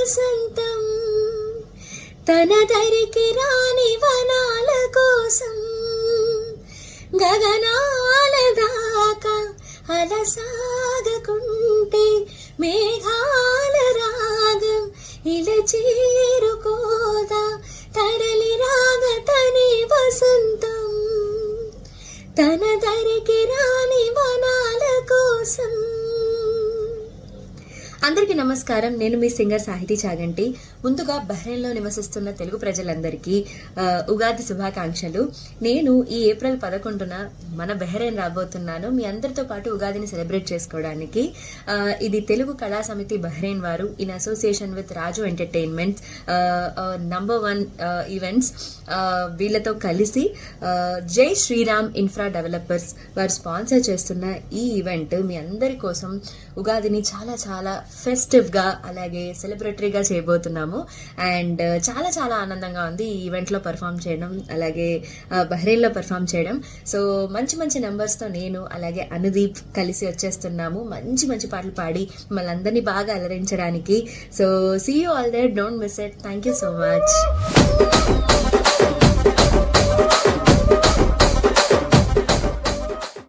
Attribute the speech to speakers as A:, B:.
A: వసంతం తన దరికి రాని వనాల కోసం గగనాల దాకా అలసాగకుంటే మేఘాల రాగం ఇలా చేరుకోదా తరలి రాగతని వసంతం తన దరికి రాని వనాల కోసం. అందరికీ నమస్కారం. నేను మీ సింగర్ సాహితీ చాగంటి. ముందుగా బహ్రెయిన్లో నివసిస్తున్న తెలుగు ప్రజలందరికీ ఉగాది శుభాకాంక్షలు. నేను ఈ ఏప్రిల్ 11న మన బహ్రెయిన్ రాబోతున్నాను మీ అందరితో పాటు ఉగాదిని సెలబ్రేట్ చేసుకోవడానికి. ఇది తెలుగు కళా సమితి బహ్రెయిన్ వారు in association with Raju entertainments #1 events వీళ్ళతో కలిసి జై శ్రీరామ్ ఇన్ఫ్రా డెవలపర్స్ వారు స్పాన్సర్ చేస్తున్న ఈ ఈవెంట్ మీ అందరి కోసం ఉగాదిని చాలా చాలా ఫెస్టివ్గా అలాగే సెలబ్రేటరీగా చేయబోతున్నాము. అండ్ చాలా చాలా ఆనందంగా ఉంది ఈ ఈవెంట్లో పర్ఫామ్ చేయడం, అలాగే బహ్రెయిన్లో పర్ఫామ్ చేయడం. సో మంచి మంచి నెంబర్స్తో నేను అలాగే అనుదీప్ కలిసి వచ్చేస్తున్నాము మంచి మంచి పాటలు పాడి మిమ్మల్ని అందరినీ బాగా అలరించడానికి. So see you all there, don't miss it. Thank you so much.